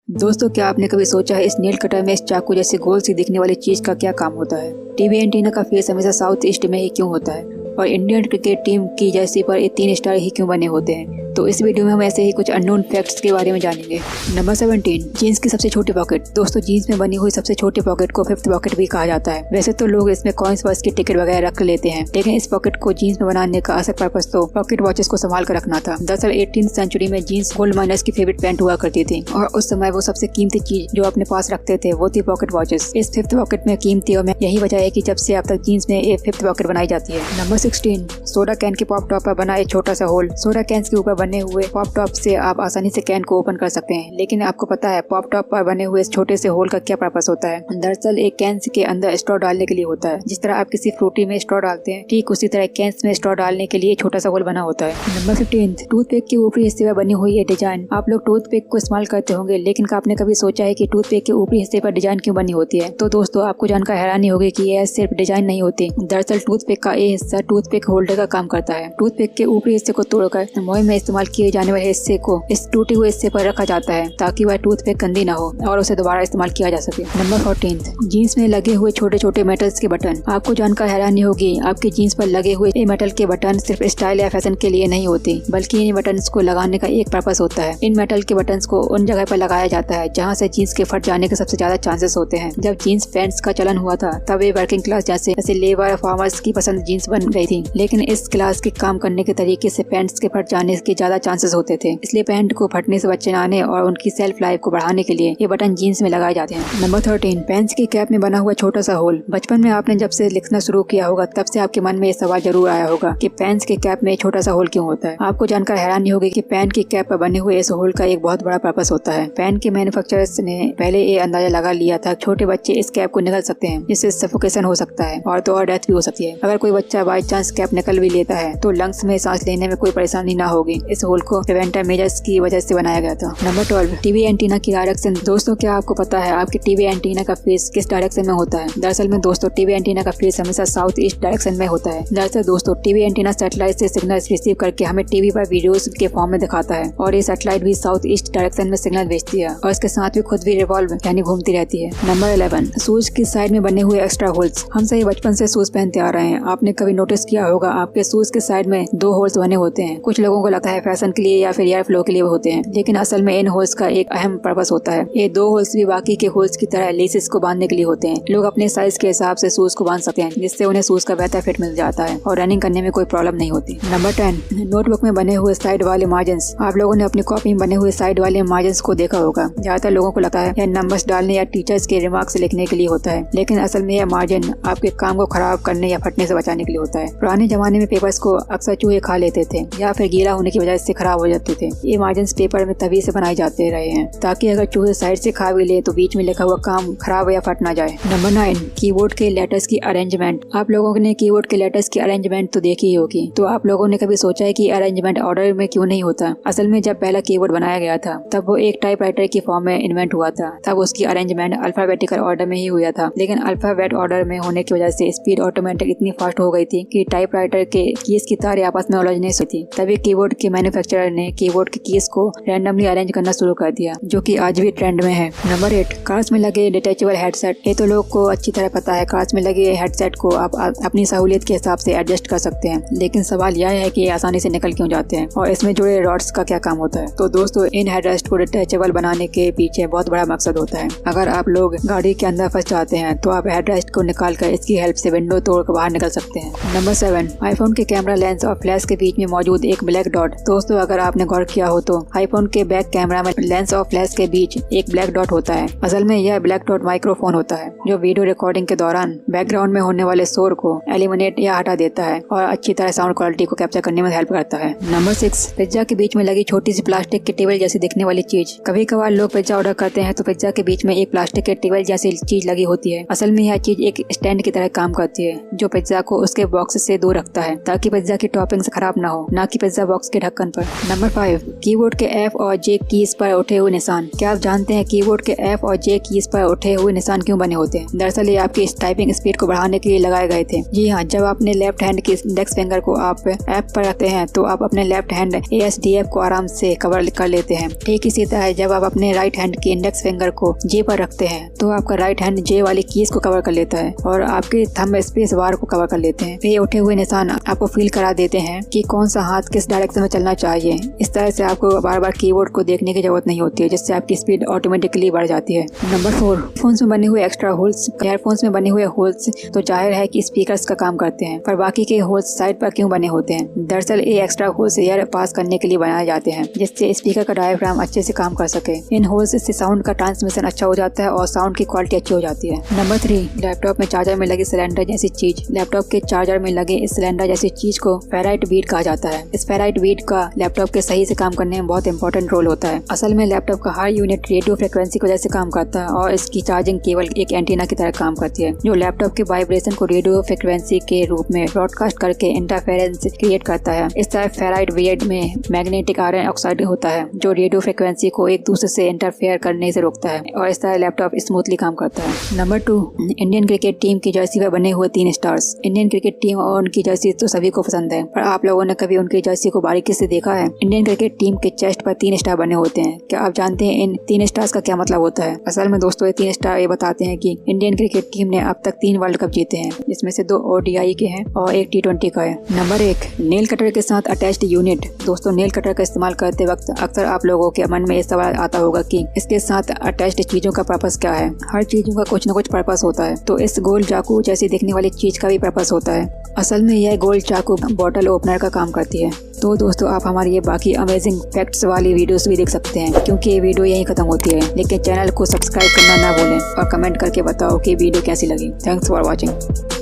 दोस्तों, क्या आपने कभी सोचा है इस नेल कटर में इस चाकू जैसे गोल सी दिखने वाली चीज का क्या काम होता है? टीवी एंटीना का फेस हमेशा साउथ ईस्ट में ही क्यों होता है और इंडियन क्रिकेट टीम की जर्सी पर ये 3 स्टार ही क्यों बने होते हैं? तो इस वीडियो में हम ऐसे ही कुछ अननोन फैक्ट्स के बारे में जानेंगे। नंबर 17, जीन्स की सबसे छोटी पॉकेट। दोस्तों, जीन्स में बनी हुई सबसे छोटी पॉकेट को फिफ्थ पॉकेट भी कहा जाता है। वैसे तो लोग इसमें कॉइन्स वर्स की टिकट वगैरह रख लेते हैं, लेकिन इस पॉकेट को जीन्स में बनाने का असल पर्पस तो पॉकेट वॉचेस को संभाल कर रखना था। दरअसल 18th सेंचुरी में जीन्स गोल्ड माइनर्स की फेवरेट पैंट हुआ करती थी और उस समय वो सबसे कीमती चीज जो अपने पास रखते थे वो थी पॉकेट वॉचेस। इस फिफ्थ पॉकेट में कीमती और यही वजह है कि जब से अब तक जीन्स में एक फिफ्थ पॉकेट बनाई जाती है। नंबर 16, सोडा कैन के पॉप टॉप पर बना एक छोटा सा होल। सोडा कैन के ऊपर बने हुए पॉप टॉप से आप आसानी से कैन को ओपन कर सकते हैं, लेकिन आपको पता है पॉप टॉप पर बने हुए इस छोटे से होल का क्या पर्पस होता है? दरअसल एक कैन के अंदर स्ट्रॉ डालने के लिए होता है। जिस तरह आप किसी फ्रूटी में स्ट्रॉ डालते हैं, ठीक उसी तरह कैन में स्ट्रॉ डालने के लिए छोटा सा होल बना होता है। नंबर 15, टूथपिक के ऊपरी हिस्से पर बनी हुई ये डिजाइन। आप लोग टूथपिक को इस्तेमाल करते होंगे, लेकिन आपने कभी सोचा है कि टूथपिक के ऊपरी हिस्से पर डिजाइन क्यों बनी होती है? तो दोस्तों, आपको जानकर हैरानी होगी कि यह सिर्फ डिजाइन नहीं होती। दरअसल टूथपिक का ये हिस्सा टूथपिक होल्डर का काम करता है। टूथपिक के ऊपरी हिस्से को तोड़कर मुंह में इस्तेमाल किए जाने वाले हिस्से को इस टूटे हुए हिस्से पर रखा जाता है ताकि वह टूथपिक गंदी ना हो और उसे दोबारा इस्तेमाल किया जा सके। नंबर 14, जीन्स में लगे हुए छोटे छोटे मेटल्स के बटन। आपको जानकर हैरानी होगी, आपकी जीन्स पर लगे हुए ये मेटल के बटन सिर्फ स्टाइल या फैशन के लिए नहीं होते, बल्कि इन बटन्स को लगाने का एक पर्पस होता है। इन मेटल के बटन्स को उन जगह पर लगाया जाता है जहाँ से जीन्स के फट जाने के सबसे ज्यादा चांसेस होते हैं। जब जीन्स पैंट्स का चलन हुआ था तब ये वर्किंग क्लास जैसे लेबर फार्मर्स की पसंद जीन्स बन गई थी, लेकिन इस क्लास के काम करने के तरीके से पैंट्स के फट जाने के ज्यादा चांसेस होते थे। इसलिए पैंट को फटने से बचाने और उनकी सेल्फ लाइफ को बढ़ाने के लिए ये बटन जीन्स में लगाए जाते हैं। नंबर 13, पेन्स की कैप में बना हुआ छोटा सा होल। बचपन में आपने जब से लिखना शुरू किया होगा तब से आपके मन में ये सवाल जरूर आया होगा कि पेन्स के कैप में छोटा सा होल क्यों होता है। आपको जानकर हैरानी होगी कि पेन की कैप पर बने हुए इस होल का एक बहुत बड़ा पर्पस होता है। पेन के मैन्युफैक्चरर्स ने पहले ये अंदाजा लगा लिया था छोटे बच्चे इस कैप को निकल सकते हैं, जिससे सफोकेशन हो सकता है और तो और डेथ भी हो सकती है। अगर कोई बच्चा बाई चांस कैप निकल भी लेता है तो लंग्स में सांस लेने में कोई परेशानी ना होगी। इस होल को प्रिवेंटिव मेजर्स की वजह से बनाया गया था। नंबर 12, टीवी एंटीना की डायरेक्शन। दोस्तों, क्या आपको पता है आपके टीवी एंटीना का फेस किस डायरेक्शन में होता है? दरअसल में दोस्तों, टीवी एंटीना का फेस हमेशा साउथ ईस्ट डायरेक्शन में होता है। दरअसल दोस्तों, टीवी एंटीना सैटेलाइट से सिग्नल रिसीव करके हमें टीवी पर वीडियोस के फॉर्म में दिखाता है और ये सैटेलाइट भी साउथ ईस्ट डायरेक्शन में सिग्नल भेजती है और इसके साथ भी खुद भी रिवॉल्व यानी घूमती रहती है। नंबर 11, शूज की साइड में बने हुए एक्स्ट्रा होल्स। हम सही बचपन से शूज पहनते आ रहे हैं। आपने कभी नोटिस किया होगा आपके शूज के साइड में 2 होल्स बने होते हैं। कुछ लोगों को लगता है फैशन के लिए या फिर एयर फ्लो के लिए होते हैं, लेकिन असल में इन होल्स का एक अहम पर्पस होता है। ये 2 होल्स भी बाकी के होल्स की तरह लेसेस को बांधने के लिए होते हैं। लोग अपने साइज के हिसाब से शूज को बांध सकते हैं, जिससे उन्हें शूज का बेहतर फिट मिल जाता है और रनिंग करने में कोई प्रॉब्लम नहीं होती। नंबर 10, नोटबुक में बने हुए साइड वाले मार्जिन। आप लोगों ने अपनी कॉपी में बने हुए साइड वाले मार्जिन को देखा होगा। ज्यादातर लोगों को लगता है यह नंबर्स डालने या टीचर्स के रिमार्क्स लिखने के लिए होता है, लेकिन असल में यह मार्जिन आपके काम को खराब करने या फटने से बचाने के लिए होता है। पुराने जमाने में पेपर्स को अक्सर चूहे खा लेते थे या फिर गीला होने की वजह से खराब हो जाते थे। ये मार्जिन पेपर में तभी से बनाए जाते रहे हैं ताकि अगर चूहे साइड से खा भी ले तो बीच में लिखा हुआ काम खराब या फट ना जाए। नंबर 9, कीबोर्ड के लेटर्स की अरेंजमेंट। आप लोगों ने कीबोर्ड के लेटर्स की अरेंजमेंट तो देखी ही होगी, तो आप लोगों ने कभी सोचा है कि अरेंजमेंट ऑर्डर में क्यों नहीं होता? असल में जब पहला कीबोर्ड बनाया गया था तब वो एक टाइपराइटर की फॉर्म में इन्वेंट हुआ था। तब उसकी अरेंजमेंट अल्फाबेटिकल ऑर्डर में ही हुआ था, लेकिन अल्फाबेट ऑर्डर में होने की वजह से स्पीड ऑटोमेटिक इतनी फास्ट हो गई थी कि टाइपराइटर के कीज की तारें आपस में उलझ नहीं सकती। तभी कीबोर्ड के मैन्युफैक्चरर ने कीबोर्ड के कीज को रैंडमली अरेंज करना शुरू कर दिया, जो कि आज भी ट्रेंड में है। नंबर 8, कार्स में लगे डिटेचेबल हेडसेट। ये तो लोग को अच्छी तरह पता है, कार्स में लगे हेडसेट को आप अपनी सहूलियत के हिसाब से एडजस्ट कर सकते हैं, लेकिन सवाल यह है कि ये आसानी से निकल क्यों जाते हैं और इसमें जुड़े रॉड्स का क्या काम होता है? तो दोस्तों, इन हेडरेस्ट को डिटेचेबल बनाने के पीछे बहुत बड़ा मकसद होता है। अगर आप लोग गाड़ी के अंदर फंस जाते हैं तो आप हेडरेस्ट को निकाल कर इसकी हेल्प से विंडो तोड़कर बाहर निकल सकते हैं। नंबर 7, आईफोन के कैमरा लेंस और फ्लैश के बीच में मौजूद एक ब्लैक डॉट। दोस्तों, अगर आपने गौर किया हो तो आईफोन के बैक कैमरा में लेंस और फ्लैश के बीच एक ब्लैक डॉट होता है। असल में यह ब्लैक डॉट माइक्रोफोन होता है जो वीडियो रिकॉर्डिंग के दौरान बैकग्राउंड में होने वाले शोर को एलिमिनेट या हटा देता है और अच्छी तरह साउंड क्वालिटी को कैप्चर करने में हेल्प करता है। नंबर 6, पिज्जा के बीच में लगी छोटी सी प्लास्टिक के टेबल जैसी दिखने वाली चीज। कभी कभार लोग पिज्जा ऑर्डर करते हैं तो पिज्जा के बीच में एक प्लास्टिक के टेबल जैसी चीज लगी होती है। असल में यह चीज एक स्टैंड की तरह काम करती है जो पिज्जा को उसके बॉक्स से दूर रखता है ताकि पिज्जा की टॉपिंग्स खराब ना हो, ना कि पिज्जा बॉक्स के ढक्कन ढक्कन पर। नंबर 5, कीबोर्ड के F और J कीज पर उठे हुए निशान। क्या आप जानते हैं कीबोर्ड के F और J कीज पर उठे हुए निशान क्यों बने होते हैं? दरअसल ये आपकी टाइपिंग स्पीड को बढ़ाने के लिए लगाए गए थे। जी हाँ, जब अपने लेफ्ट हैंड की इंडेक्स फिंगर को आप F पर रखते हैं तो आप अपने लेफ्ट हैंड ASDF को आराम से कवर कर लेते हैं। ठीक इसी तरह जब आप अपने राइट हैंड की इंडेक्स फिंगर को J पर रखते हैं तो आपका राइट हैंड J वाली कीज को कवर कर लेता है और आपके थंब स्पेस बार को कवर कर लेते हैं। ये उठे हुए निशान आपको फील करा देते हैं कि कौन सा हाथ किस डायरेक्शन में चलना चाहिए। इस तरह से आपको बार बार कीबोर्ड को देखने की जरूरत नहीं होती है, जिससे आपकी स्पीड ऑटोमेटिकली बढ़ जाती है। नंबर 4, फोन्स में बने हुए एक्स्ट्रा होल्स। ईयरफोन्स में बने हुए होल्स तो जाहिर है कि स्पीकर्स का काम करते हैं, पर बाकी के होल्स साइड पर क्यों बने होते हैं? दरअसल ये एक्स्ट्रा होल्स एयर पास करने के लिए बनाए जाते हैं, जिससे स्पीकर का डायफ्राम अच्छे से काम कर सके। इन होल्स से साउंड का ट्रांसमिशन अच्छा हो जाता है और साउंड की क्वालिटी अच्छी हो जाती है। नंबर 3, लैपटॉप में चार्जर में लगे सिलेंडर जैसी चीज। लैपटॉप के चार्जर में लगे इस सिलेंडर जैसी चीज को फेराइट बीड कहा जाता है। इस फेराइट बीड का लैपटॉप के सही से काम करने में बहुत इंपॉर्टेंट रोल होता है। असल में लैपटॉप का हर यूनिट रेडियो फ्रिक्वेंसी की वजह से काम करता है और इसकी चार्जिंग केवल एक एंटीना की तरह काम करती है, जो लैपटॉप के वाइब्रेशन को रेडियो फ्रिक्वेंसी के रूप में ब्रॉडकास्ट करके इंटरफेरेंस क्रिएट करता है। इस तरह फेराइट बीड में मैग्नेटिक आयरन ऑक्साइड होता है, जो रेडियो फ्रिक्वेंसी को एक दूसरे से इंटरफेयर करने से रोकता है और इस तरह लैपटॉप स्मूथली काम करता है। नंबर 2, इंडियन क्रिकेट टीम की जर्सी पर बने हुए 3 स्टार्स। इंडियन क्रिकेट टीम और उनकी जर्सी तो सभी को पसंद है, पर आप लोगों ने कभी उनकी जर्सी को बारीकी से देखा है? इंडियन क्रिकेट टीम के चेस्ट पर 3 स्टार बने होते हैं। क्या आप जानते हैं इन 3 स्टार्स का क्या मतलब होता है? असल में दोस्तों, ये 3 स्टार ये बताते हैं कि इंडियन क्रिकेट टीम ने अब तक 3 वर्ल्ड कप जीते हैं, जिसमें से 2 ODI के हैं और 1 T20 का है। नंबर 1, नेल कटर के साथ अटैच्ड यूनिट। दोस्तों, नेल कटर का इस्तेमाल करते वक्त अक्सर आप लोगों के मन में ये सवाल आता होगा कि इसके साथ अटैच्ड चीजों का पर्पस क्या है। हर चीजों का कुछ न कुछ पर्पस होता है, तो इस गोल चाकू जैसी दिखने वाली चीज का भी पर्पस होता है। असल में यह गोल चाकू बॉटल ओपनर का काम करती है। तो दोस्तों, आप हमारी ये बाकी अमेजिंग फैक्ट्स वाली वीडियोस भी देख सकते हैं, क्योंकि ये वीडियो यहीं खत्म होती है। लेकिन चैनल को सब्सक्राइब करना ना भूलें और कमेंट करके बताओ कि वीडियो कैसी लगी। Thanks for watching.